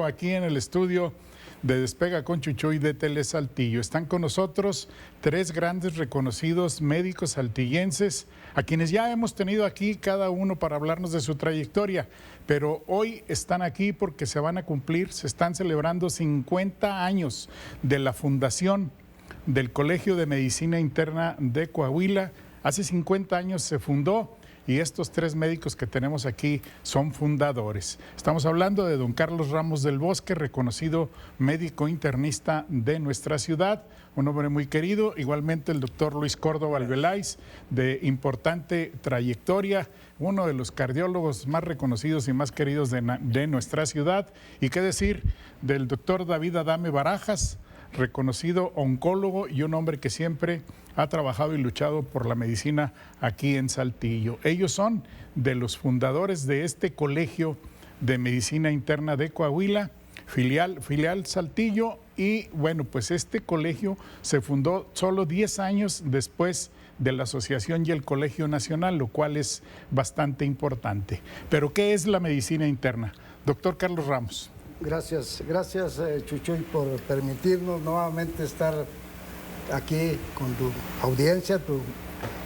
Aquí en el estudio de Despega con Chuchuy de Telesaltillo. Están con nosotros tres grandes reconocidos médicos saltillenses, a quienes ya hemos tenido aquí cada uno para hablarnos de su trayectoria, pero hoy están aquí porque se están celebrando 50 años de la fundación del Colegio de Medicina Interna de Coahuila. Hace 50 años se fundó. Y estos tres médicos que tenemos aquí son fundadores. Estamos hablando de don Carlos Ramos del Bosque, reconocido médico internista de nuestra ciudad, un hombre muy querido. Igualmente el doctor Luis Córdoba Arbeláez, de importante trayectoria, uno de los cardiólogos más reconocidos y más queridos de nuestra ciudad. Y qué decir del doctor David Adame Barajas, reconocido oncólogo y un hombre que siempre ha trabajado y luchado por la medicina aquí en Saltillo. Ellos son de los fundadores de este Colegio de Medicina Interna de Coahuila, filial Saltillo, y bueno, pues este colegio se fundó solo 10 años después de la asociación y el Colegio Nacional, lo cual es bastante importante. Pero ¿qué es la medicina interna? Doctor Carlos Ramos. Gracias Chuchuy por permitirnos nuevamente estar aquí con tu audiencia, tu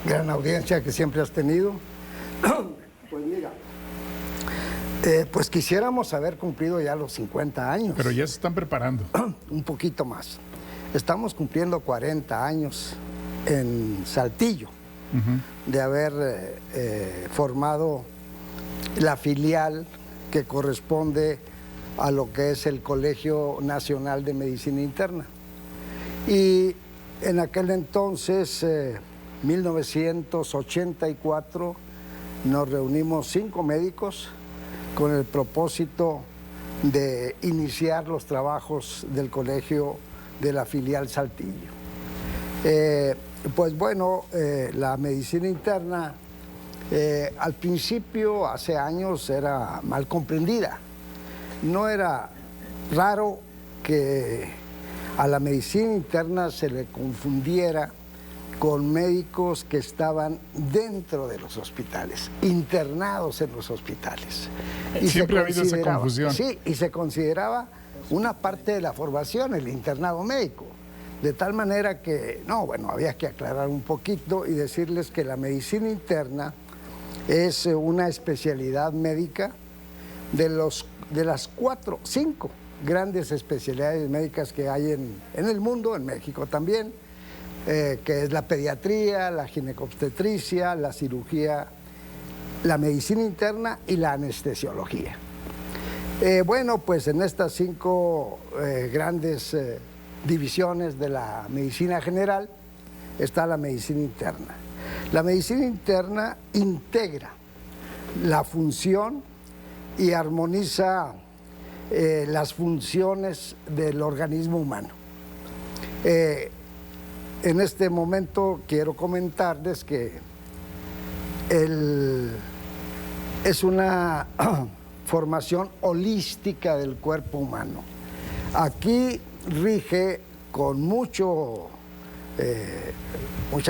gran audiencia que siempre has tenido. Pues mira, pues quisiéramos haber cumplido ya los 50 años. Pero ya se están preparando. Un poquito más. Estamos cumpliendo 40 años en Saltillo de haber formado la filial que corresponde a lo que es el Colegio Nacional de Medicina Interna. Y en aquel entonces, 1984, nos reunimos 5 médicos con el propósito de iniciar los trabajos del colegio de la filial Saltillo. Pues bueno, la medicina interna al principio, hace años, era mal comprendida. No era raro que a la medicina interna se le confundiera con médicos que estaban dentro de los hospitales, internados en los hospitales. Y siempre ha habido esa confusión. Sí, y se consideraba una parte de la formación, el internado médico. De tal manera que, había que aclarar un poquito y decirles que la medicina interna es una especialidad médica de las 5 grandes especialidades médicas que hay en el mundo, en México también, que es la pediatría, la ginecobstetricia, la cirugía, la medicina interna y la anestesiología. Bueno, pues en estas 5 grandes divisiones de la medicina general está la medicina interna. La medicina interna integra la función y armoniza las funciones del organismo humano. En este momento quiero comentarles que es una formación holística del cuerpo humano. Aquí rige con mucha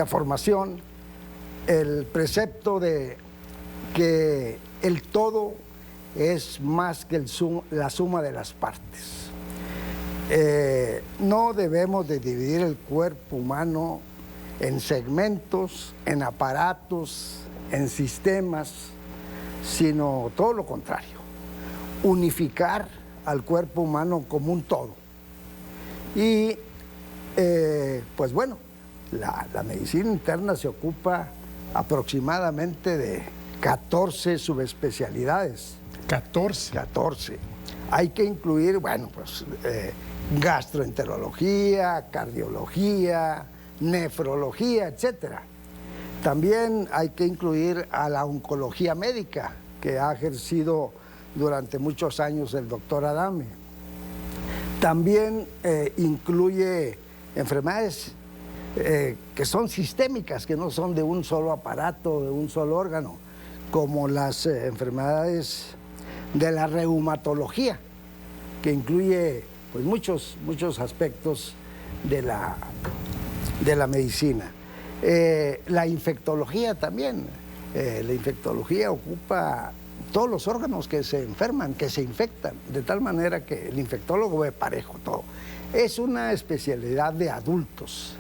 formación el precepto de que el todo es más que la suma de las partes. No debemos de dividir el cuerpo humano en segmentos, en aparatos, en sistemas, sino todo lo contrario, unificar al cuerpo humano como un todo. Y pues bueno, la medicina interna se ocupa aproximadamente de 14 subespecialidades. 14. Hay que incluir, gastroenterología, cardiología, nefrología, etcétera. También hay que incluir a la oncología médica, que ha ejercido durante muchos años el doctor Adame. También incluye enfermedades que son sistémicas, que no son de un solo aparato, de un solo órgano, como las enfermedades de la reumatología, que incluye pues muchos aspectos de la medicina. La infectología también. La infectología ocupa todos los órganos que se enferman, que se infectan, de tal manera que el infectólogo ve parejo todo. Es una especialidad de adultos.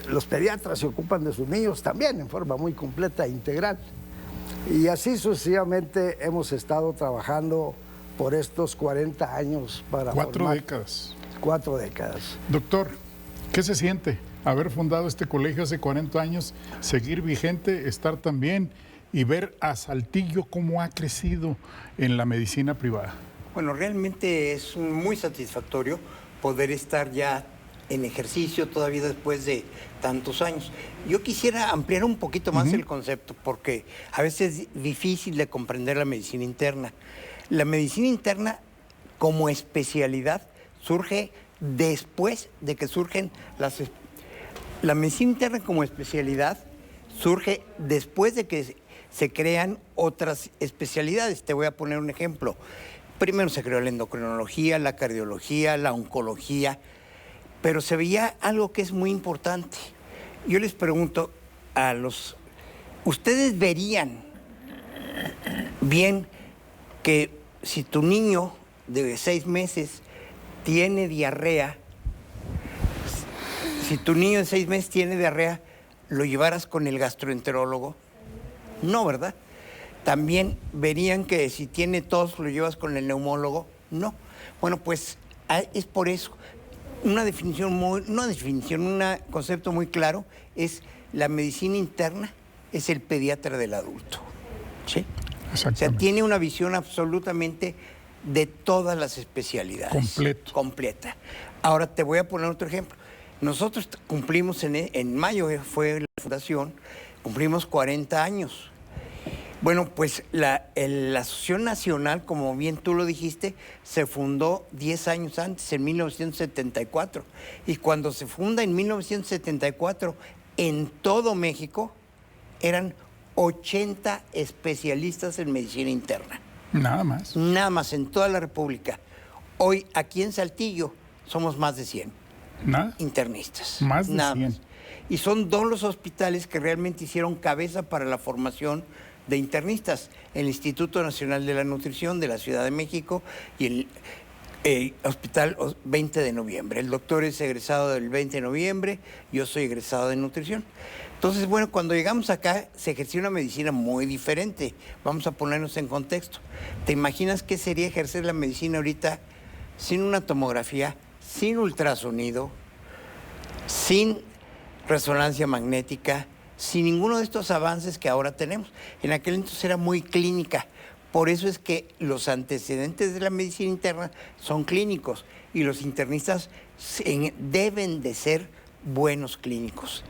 Los pediatras se ocupan de sus niños también en forma muy completa e integral. Y así sucesivamente hemos estado trabajando por estos 40 años para 4 décadas. 4 décadas. Doctor, ¿qué se siente haber fundado este colegio hace 40 años, seguir vigente, estar tan bien y ver a Saltillo cómo ha crecido en la medicina privada? Bueno, realmente es muy satisfactorio poder estar ya en ejercicio todavía después de tantos años. Yo quisiera ampliar un poquito más el concepto porque a veces es difícil de comprender la medicina interna. La medicina interna como especialidad surge después de que surgen La medicina interna como especialidad surge después de que se crean otras especialidades. Te voy a poner un ejemplo. Primero se creó la endocrinología, la cardiología, la oncología, pero se veía algo que es muy importante. Yo les pregunto ¿ustedes verían bien que si tu niño de 6 meses tiene diarrea, lo llevaras con el gastroenterólogo? No, ¿verdad? También verían que si tiene tos, lo llevas con el neumólogo. No. Bueno, pues es por eso. Un concepto muy claro es la medicina interna es el pediatra del adulto. ¿Sí? O sea, tiene una visión absolutamente de todas las especialidades. Completa. Ahora te voy a poner otro ejemplo. Nosotros cumplimos en mayo, fue la fundación, cumplimos 40 años. Bueno, pues la Asociación Nacional, como bien tú lo dijiste, se fundó 10 años antes, en 1974. Y cuando se funda en 1974, en todo México, eran 80 especialistas en medicina interna. Nada más. Nada más, en toda la República. Hoy, aquí en Saltillo, somos más de 100. ¿Nada? Internistas. Más de Nada 100. más. Y son 2 los hospitales que realmente hicieron cabeza para la formación de internistas, el Instituto Nacional de la Nutrición de la Ciudad de México y el Hospital 20 de Noviembre. El doctor es egresado del 20 de noviembre, yo soy egresado de nutrición. Entonces, bueno, cuando llegamos acá se ejerció una medicina muy diferente. Vamos a ponernos en contexto. ¿Te imaginas qué sería ejercer la medicina ahorita sin una tomografía, sin ultrasonido, sin resonancia magnética, sin ninguno de estos avances que ahora tenemos? En aquel entonces era muy clínica. Por eso es que los antecedentes de la medicina interna son clínicos y los internistas deben de ser buenos clínicos.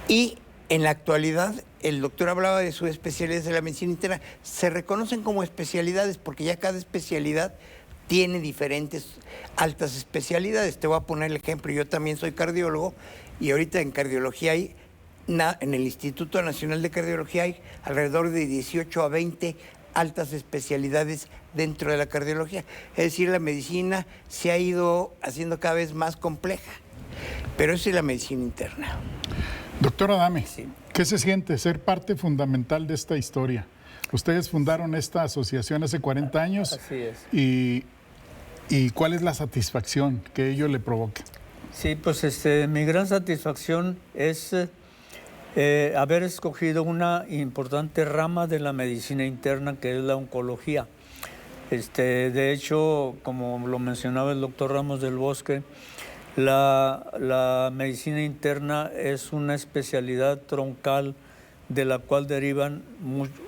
Y en la actualidad, el doctor hablaba de sus especialidades de la medicina interna. Se reconocen como especialidades porque ya cada especialidad tiene diferentes altas especialidades. Te voy a poner el ejemplo. Yo también soy cardiólogo y ahorita en cardiología en el Instituto Nacional de Cardiología hay alrededor de 18 a 20 altas especialidades dentro de la cardiología. Es decir, la medicina se ha ido haciendo cada vez más compleja, pero esa es la medicina interna. Doctor Adame, Sí. ¿qué se siente ser parte fundamental de esta historia? Ustedes fundaron esta asociación hace 40 años. Así es. ¿Y cuál es la satisfacción que ello le provoca? Sí, pues mi gran satisfacción es haber escogido una importante rama de la medicina interna, que es la oncología. De hecho, como lo mencionaba el doctor Ramos del Bosque, la medicina interna es una especialidad troncal de la cual derivan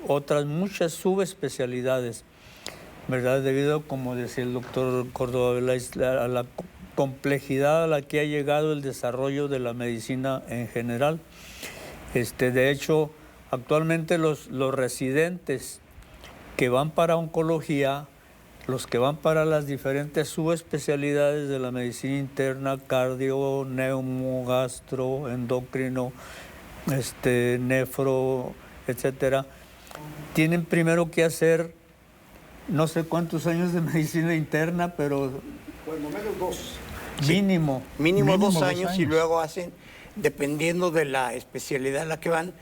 otras muchas subespecialidades, ¿verdad? Debido, como decía el doctor Córdoba, a la complejidad a la que ha llegado el desarrollo de la medicina en general. De hecho, actualmente los residentes que van para oncología, los que van para las diferentes subespecialidades de la medicina interna, cardio, neumo, gastro, endocrino, nefro, etcétera, tienen primero que hacer no sé cuántos años de medicina interna, pero Por lo menos 2. mínimo. Mínimo 2 años y luego hacen dependiendo de la especialidad a la que van,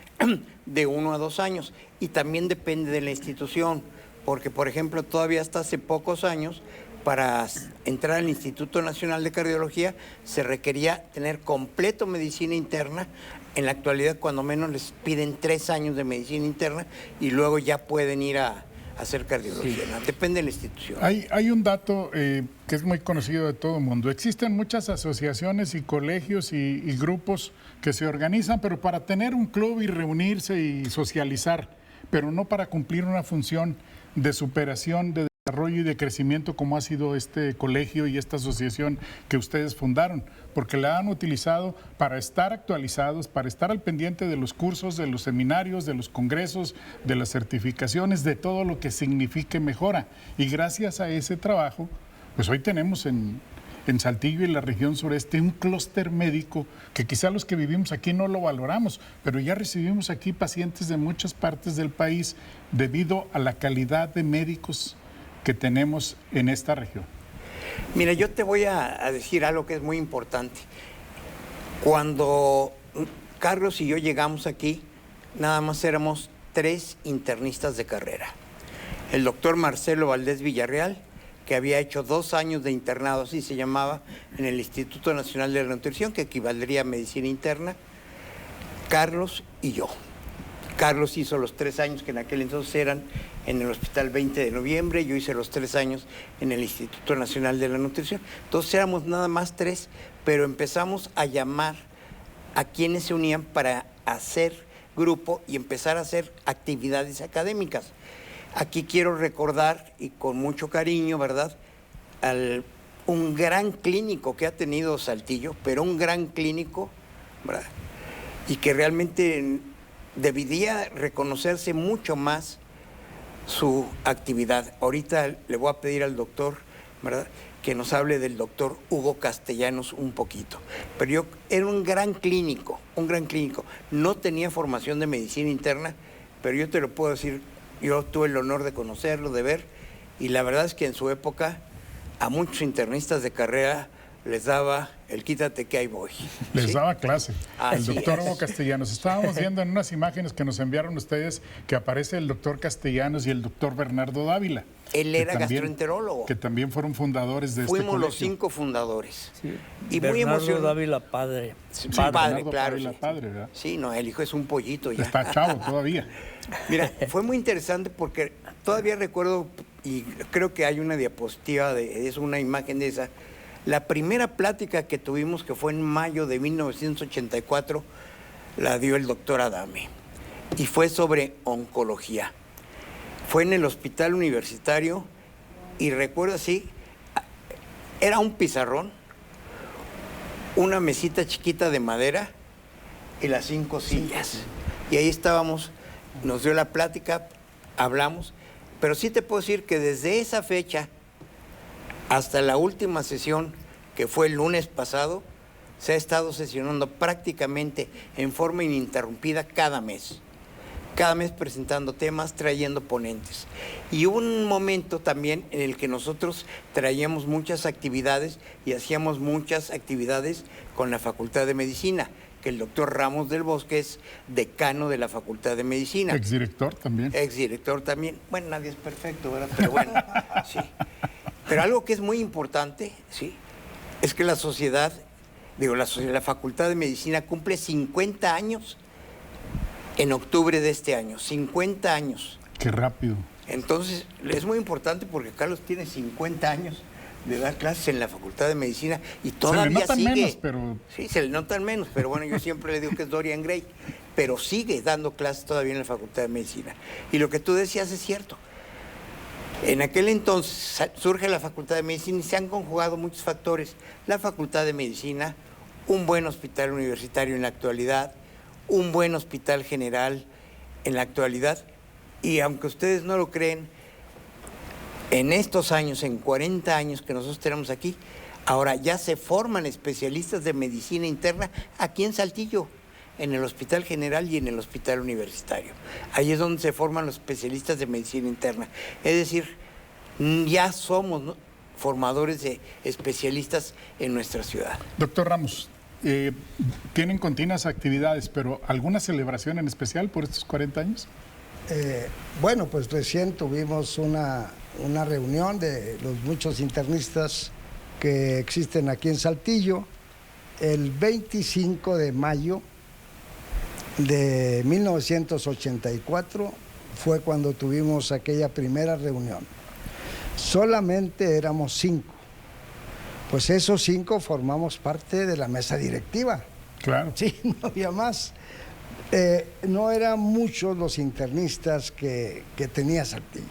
de 1 a 2 años. Y también depende de la institución, porque, por ejemplo, todavía hasta hace pocos años, para entrar al Instituto Nacional de Cardiología, se requería tener completo medicina interna. En la actualidad, cuando menos, les piden 3 años de medicina interna y luego ya pueden ir a hacer cardiología. Sí. ¿No? Depende de la institución. Hay un dato que es muy conocido de todo el mundo. Existen muchas asociaciones y colegios y grupos que se organizan, pero para tener un club y reunirse y socializar, pero no para cumplir una función de superación, de desarrollo y de crecimiento como ha sido este colegio y esta asociación que ustedes fundaron, porque la han utilizado para estar actualizados, para estar al pendiente de los cursos, de los seminarios, de los congresos, de las certificaciones, de todo lo que signifique mejora. Y gracias a ese trabajo, pues hoy tenemos en Saltillo y la región sureste un clúster médico que quizá los que vivimos aquí no lo valoramos, pero ya recibimos aquí pacientes de muchas partes del país debido a la calidad de médicos que tenemos en esta región. Mira, yo te voy a decir algo que es muy importante. Cuando Carlos y yo llegamos aquí, nada más éramos 3 internistas de carrera. El doctor Marcelo Valdés Villarreal, que había hecho 2 años de internado, así se llamaba, en el Instituto Nacional de la Nutrición, que equivaldría a medicina interna, Carlos y yo. Carlos hizo los 3 años que en aquel entonces eran en el Hospital 20 de Noviembre, yo hice los 3 años en el Instituto Nacional de la Nutrición. Entonces éramos nada más 3, pero empezamos a llamar a quienes se unían para hacer grupo y empezar a hacer actividades académicas. Aquí quiero recordar, y con mucho cariño, ¿verdad?, un gran clínico que ha tenido Saltillo, pero un gran clínico, ¿verdad?, y que realmente debería reconocerse mucho más su actividad. Ahorita le voy a pedir al doctor, ¿verdad?, que nos hable del doctor Hugo Castellanos un poquito. Pero yo era un gran clínico, No tenía formación de medicina interna, pero yo te lo puedo decir, yo tuve el honor de conocerlo, de ver, y la verdad es que en su época a muchos internistas de carrera les daba el quítate que ahí voy. Les daba clase. Así El doctor es. Hugo Castellanos. Estábamos viendo en unas imágenes que nos enviaron ustedes que aparece el doctor Castellanos y el doctor Bernardo Dávila. Él era gastroenterólogo. Que también fueron fundadores de Fuimos este colegio. los 5 fundadores. Sí. Y Bernardo muy emocionante. Dávila, padre. Sí, Bernardo padre, claro. Dávila, Sí. padre, ¿verdad? Sí, no, el hijo es un pollito ya. Está chavo todavía. Mira, fue muy interesante porque todavía recuerdo, y creo que hay una diapositiva, es una imagen de esa. La primera plática que tuvimos, que fue en mayo de 1984, la dio el doctor Adame. Y fue sobre oncología. Fue en el hospital universitario y recuerdo así, era un pizarrón, una mesita chiquita de madera y las 5 sillas. Y ahí estábamos, nos dio la plática, hablamos, pero sí te puedo decir que desde esa fecha hasta la última sesión, que fue el lunes pasado, se ha estado sesionando prácticamente en forma ininterrumpida cada mes presentando temas, trayendo ponentes. Y hubo un momento también en el que nosotros traíamos muchas actividades y hacíamos muchas actividades con la Facultad de Medicina, que el doctor Ramos del Bosque es decano de la Facultad de Medicina. Exdirector también. Exdirector también. Bueno, nadie es perfecto, ¿verdad? Pero bueno, sí. Pero algo que es muy importante, ¿sí?, es que la sociedad, la Facultad de Medicina cumple 50 años en octubre de este año. 50 años. Qué rápido. Entonces, es muy importante porque Carlos tiene 50 años de dar clases en la Facultad de Medicina y todavía se le notan sigue. menos, pero... Sí, se le notan menos, pero bueno, yo siempre le digo que es Dorian Gray, pero sigue dando clases todavía en la Facultad de Medicina. Y lo que tú decías es cierto. En aquel entonces surge la Facultad de Medicina y se han conjugado muchos factores. La Facultad de Medicina, un buen hospital universitario en la actualidad, un buen hospital general en la actualidad. Y aunque ustedes no lo creen, en estos años, en 40 años que nosotros tenemos aquí, ahora ya se forman especialistas de medicina interna aquí en Saltillo, en el Hospital General y en el Hospital Universitario. Ahí es donde se forman los especialistas de medicina interna. Es decir, ya somos, ¿no?, formadores de especialistas en nuestra ciudad. Doctor Ramos, tienen continuas actividades, pero ¿alguna celebración en especial por estos 40 años? Bueno, pues recién tuvimos una reunión de los muchos internistas que existen aquí en Saltillo. El 25 de mayo de 1984 fue cuando tuvimos aquella primera reunión. Solamente éramos 5. Pues esos 5 formamos parte de la mesa directiva. Claro. Sí, no había más. No eran muchos los internistas que tenía Saltillo.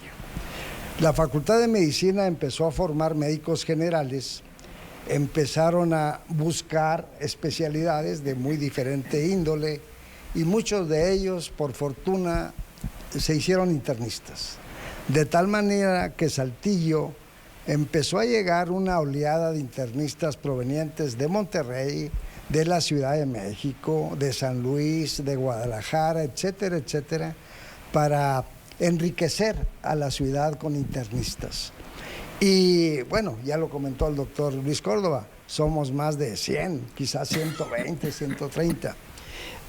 La Facultad de Medicina empezó a formar médicos generales, empezaron a buscar especialidades de muy diferente índole y muchos de ellos, por fortuna, se hicieron internistas. De tal manera que Saltillo empezó a llegar una oleada de internistas provenientes de Monterrey, de la Ciudad de México, de San Luis, de Guadalajara, etcétera, etcétera, para enriquecer a la ciudad con internistas. Y bueno, ya lo comentó el doctor Luis Córdoba, somos más de 100, quizás 120, 130.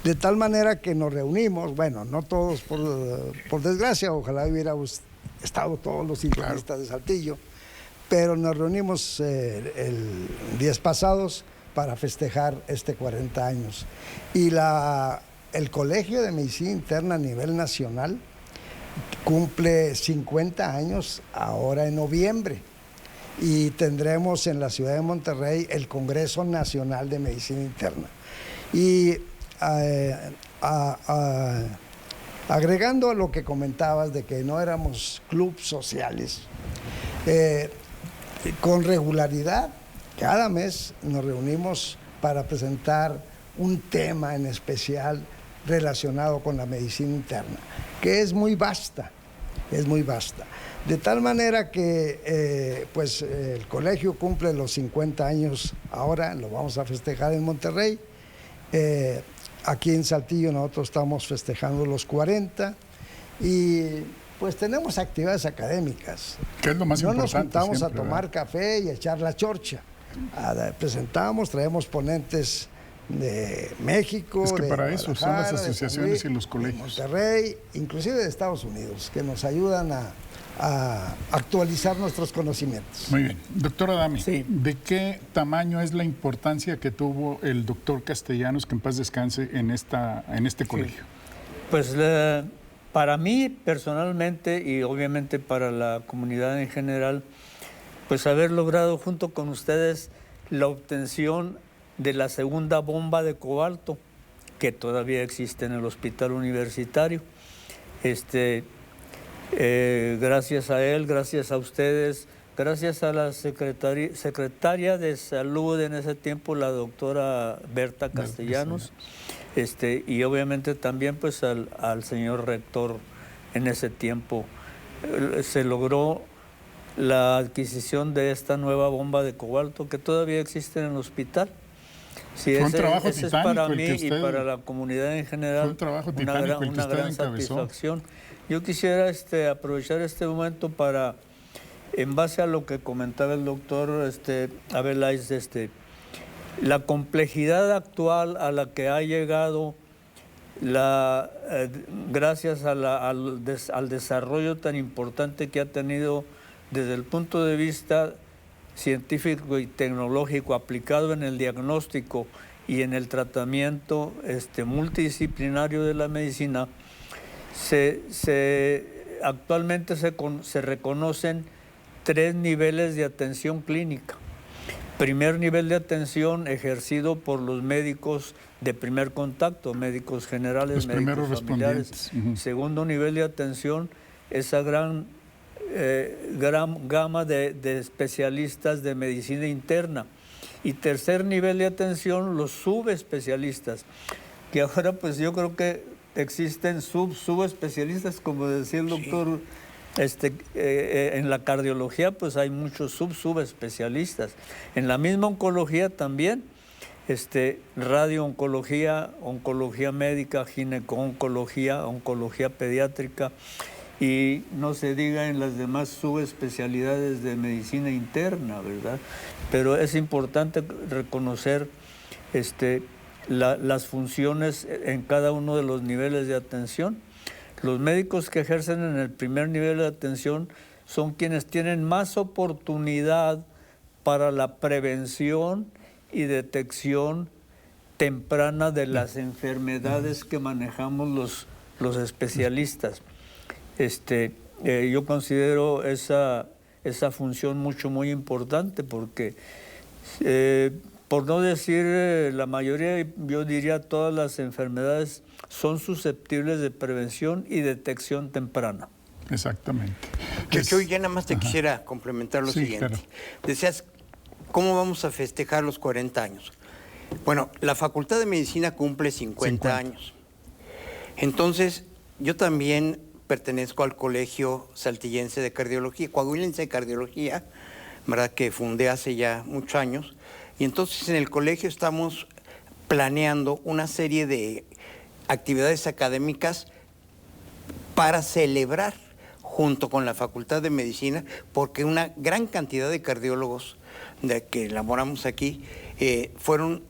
De tal manera que nos reunimos, bueno, no todos por desgracia, ojalá hubiéramos estado todos los internistas de Saltillo, pero nos reunimos el días pasados para festejar este 40 años. Y el Colegio de Medicina Interna a nivel nacional cumple 50 años ahora en noviembre y tendremos en la ciudad de Monterrey el Congreso Nacional de Medicina Interna. Y agregando a lo que comentabas de que no éramos clubes sociales, con regularidad, cada mes nos reunimos para presentar un tema en especial relacionado con la medicina interna, que es muy vasta, De tal manera que el colegio cumple los 50 años ahora, lo vamos a festejar en Monterrey. Aquí en Saltillo nosotros estamos festejando los 40 y pues tenemos actividades académicas. ¿Qué es lo más importante? No nos juntamos siempre, a tomar ¿verdad? café y a echar la chorcha. Presentamos, traemos ponentes de México, Es que de para eso son las Guadalajara, de San asociaciones Luis, y los de colegios. Monterrey, inclusive de Estados Unidos, que nos ayudan a actualizar nuestros conocimientos. Muy bien. Doctor Adame, Sí. ¿de qué tamaño es la importancia que tuvo el doctor Castellanos, que en paz descanse, en este colegio? Pues para mí personalmente y obviamente para la comunidad en general, pues haber logrado junto con ustedes la obtención de la segunda bomba de cobalto que todavía existe en el hospital universitario. Gracias a él, gracias a ustedes, gracias a la secretaria de salud en ese tiempo, la doctora Berta Castellanos, y obviamente también pues al señor rector en ese tiempo. Se logró la adquisición de esta nueva bomba de cobalto que todavía existe en el hospital. Sí, Fue un trabajo ese es titánico para el mí que y usted- para la comunidad en general Fue un trabajo titánico el que una usted gran encabezó. satisfacción. Yo quisiera aprovechar este momento para, en base a lo que comentaba el doctor Abelais, la complejidad actual a la que ha llegado gracias al desarrollo tan importante que ha tenido desde el punto de vista científico y tecnológico aplicado en el diagnóstico y en el tratamiento multidisciplinario de la medicina, actualmente se reconocen 3 niveles de atención clínica. Primer nivel de atención ejercido por los médicos de primer contacto, médicos generales, Los médicos primeros familiares. respondientes. Segundo nivel de atención, esa gran gama de especialistas de medicina interna. Y tercer nivel de atención, los subespecialistas, que ahora pues yo creo que existen subespecialistas, como decía el doctor, en la cardiología pues hay muchos subespecialistas. En la misma oncología también, radiooncología, oncología médica, gineco-oncología, oncología pediátrica, y no se diga en las demás subespecialidades de medicina interna, ¿verdad? Pero es importante reconocer las funciones en cada uno de los niveles de atención. Los médicos que ejercen en el primer nivel de atención son quienes tienen más oportunidad para la prevención y detección temprana de las enfermedades que manejamos los especialistas. Yo considero esa función muy importante porque, por no decir la mayoría, yo diría todas las enfermedades son susceptibles de prevención y detección temprana. Exactamente. Yo ya nada más te quisiera complementar lo siguiente. Claro. Decías, ¿cómo vamos a festejar los 40 años? Bueno, la Facultad de Medicina cumple 50 años. Entonces, yo también pertenezco al Colegio Saltillense de Cardiología, Coahuilense de Cardiología, ¿verdad?, que fundé hace ya muchos años. Y entonces en el colegio estamos planeando una serie de actividades académicas para celebrar junto con la Facultad de Medicina, porque una gran cantidad de cardiólogos que elaboramos aquí fueron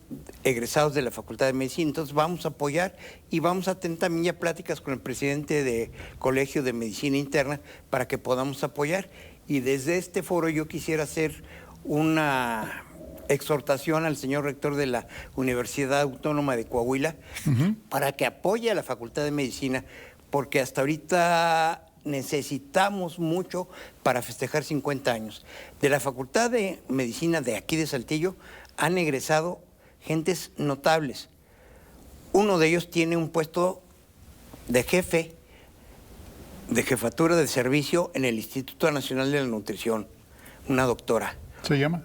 egresados de la Facultad de Medicina. Entonces vamos a apoyar y vamos a tener también ya pláticas con el presidente del Colegio de Medicina Interna para que podamos apoyar. Y desde este foro yo quisiera hacer una exhortación al señor rector de la Universidad Autónoma de Coahuila para que apoye a la Facultad de Medicina, porque hasta ahorita necesitamos mucho para festejar 50 años. De la Facultad de Medicina de aquí de Saltillo han egresado gentes notables. Uno de ellos tiene un puesto de jefatura de servicio en el Instituto Nacional de la Nutrición, una doctora. ¿Se llama?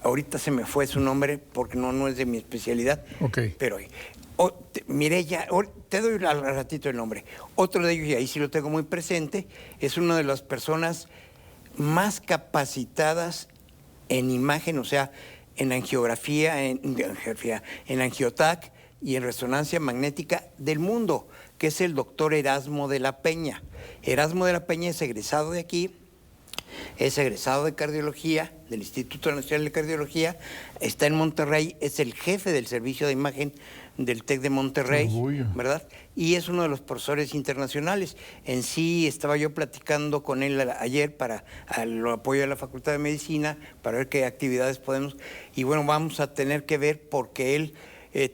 Ahorita se me fue su nombre porque no es de mi especialidad. Ok. Pero Mireya, te doy al ratito el nombre. Otro de ellos, y ahí sí lo tengo muy presente, es una de las personas más capacitadas en imagen, o sea, en angiografía, en angiotac y en resonancia magnética del mundo, que es el doctor Erasmo de la Peña. Erasmo de la Peña es egresado de aquí, es egresado de cardiología, del Instituto Nacional de Cardiología, está en Monterrey, es el jefe del servicio de imagen del TEC de Monterrey, ¿verdad? Y es uno de los profesores internacionales. En sí, estaba yo platicando con él ayer para el apoyo de la Facultad de Medicina, para ver qué actividades podemos. Y bueno, vamos a tener que ver porque él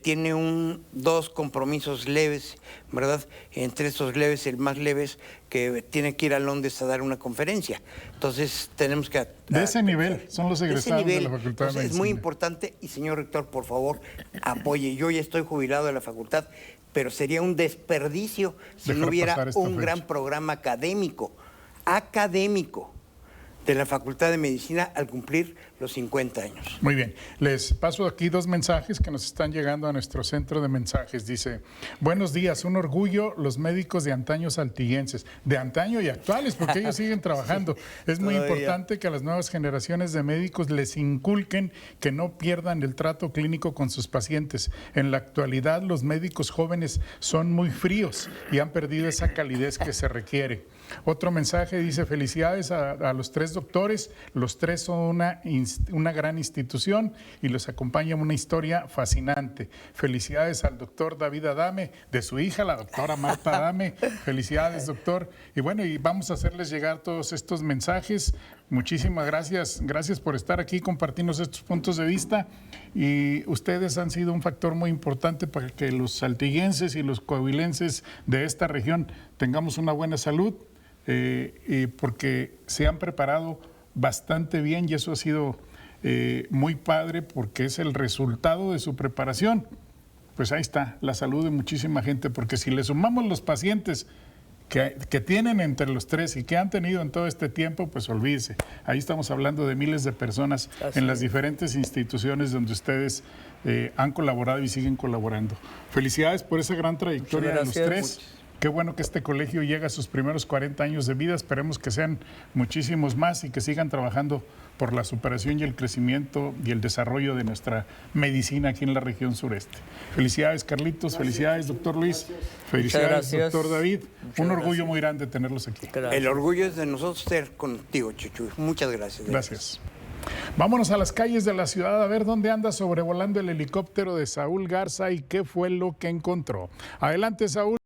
tiene dos compromisos leves, ¿verdad? Entre esos leves, el más leve es que tiene que ir a Londres a dar una conferencia. Entonces tenemos que... De ese nivel, son los egresados de la Facultad de Medicina. Es muy importante y, señor rector, por favor, apoye. Yo ya estoy jubilado de la facultad, pero sería un desperdicio si no hubiera un gran programa académico de la Facultad de Medicina al cumplir los 50 años. Muy bien. Les paso aquí 2 mensajes que nos están llegando a nuestro centro de mensajes. Dice, buenos días, un orgullo los médicos de antaño saltillenses, de antaño y actuales, porque ellos siguen trabajando. Es muy importante que a las nuevas generaciones de médicos les inculquen que no pierdan el trato clínico con sus pacientes. En la actualidad, los médicos jóvenes son muy fríos y han perdido esa calidez que se requiere. Otro mensaje dice, felicidades a los 3 doctores, los 3 son una gran institución y los acompaña una historia fascinante. Felicidades al doctor David Adame, de su hija, la doctora Marta Adame. Felicidades, doctor. Y bueno, y vamos a hacerles llegar todos estos mensajes. Muchísimas gracias. Gracias por estar aquí y compartirnos estos puntos de vista. Y ustedes han sido un factor muy importante para que los saltillenses y los coahuilenses de esta región tengamos una buena salud. Porque se han preparado bastante bien y eso ha sido muy padre porque es el resultado de su preparación. Pues ahí está, la salud de muchísima gente, porque si le sumamos los pacientes que tienen entre los 3 y que han tenido en todo este tiempo, pues olvídese. Ahí estamos hablando de miles de personas en las diferentes instituciones donde ustedes han colaborado y siguen colaborando. Felicidades por esa gran trayectoria de los 3. Qué bueno que este colegio llega a sus primeros 40 años de vida. Esperemos que sean muchísimos más y que sigan trabajando por la superación y el crecimiento y el desarrollo de nuestra medicina aquí en la región sureste. Felicidades, Carlitos. Felicidades, doctor Luis. Felicidades, doctor David. Un orgullo muy grande tenerlos aquí. El orgullo es de nosotros ser contigo, Chuchu. Muchas gracias. Gracias. Vámonos a las calles de la ciudad a ver dónde anda sobrevolando el helicóptero de Saúl Garza y qué fue lo que encontró. Adelante, Saúl.